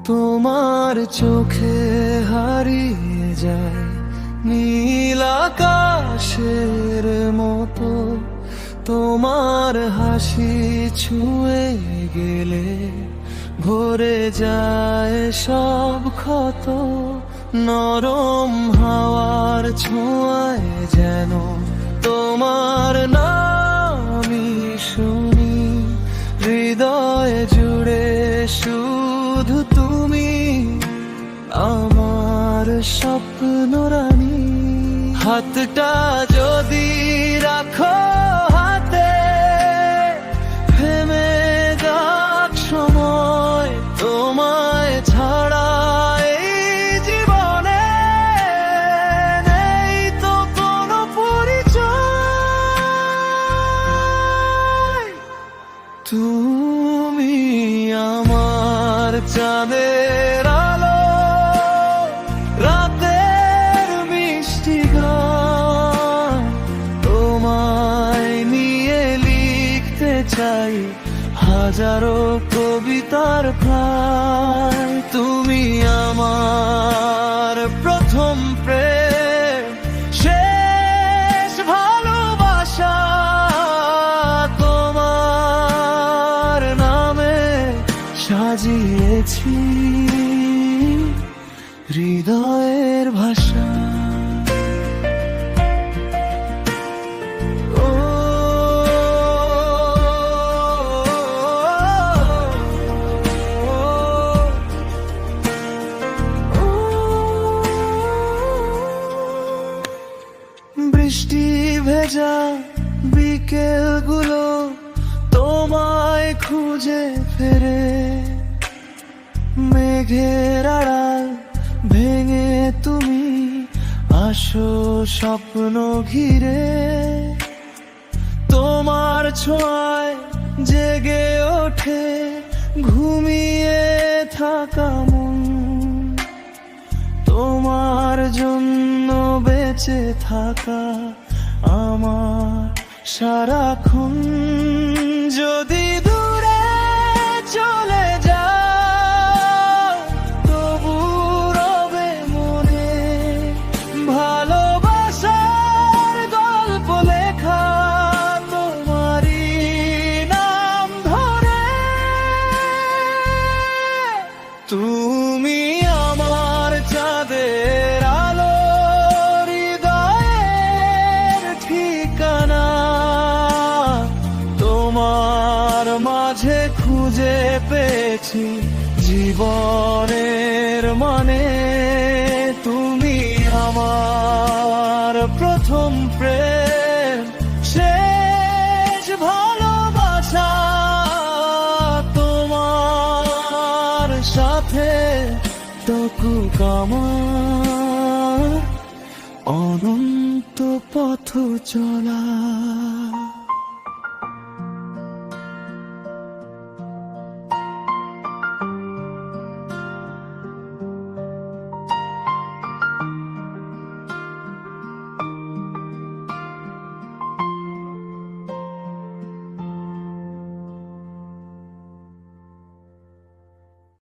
তোমার চোখে হারিয়ে যায় নীল আকাশের মতো, তোমার হাসি ছুঁয়ে গেলে ভরে যায় সব ক্ষত। নরম হাওয়ার ছোঁয়ায় যেন তোমার নামই শুনি, হৃদয় জুড়ে শুধু তুমি আমার স্বপ্ন রানী। হাতটা যদি রাখো হাতে, থেমে যাক সময়, তোমায় ছাড়া এই জীবনে নেই তো কোনো পরিচয়। তুমি আমার চাঁদের আলো, রাতের মিষ্টি গান, তোমায় নিয়ে লিখতে চাই হাজারো কবিতার প্রায়। তুমি আমার প্রথম প্রেম, শেষ ভালোবাসা, তোমার নামে সাজিয়েছি হৃদয়ের ভাষা। বৃষ্টি ভেজা বিকেলগুলো তোমায় খুঁজে ফেরে, মেঘের আড়াল ভেঙে তুমি আসো স্বপ্ন ঘিরে। তোমার ছোঁয়ায় জেগে ওঠে ঘুমিয়ে থাকা মন, তোমার জন্য বেঁচে থাকা আমার সারাক্ষণ। যদি দূরে চলে যাও তবু রবে মনে ভালোবাসার গল্প লেখা তোমারই নাম ধরে। তুমি আমার চাঁদের আলো, হৃদয়ের ঠিকানা, তোমার মাঝে খুঁজে পেয়েছি জীবনের মানে। তুমি আমার প্রথম প্রেম, শেষ ভালোবাসা, তোমার সাথে তকুক আমার অনন্ত পথ চলা।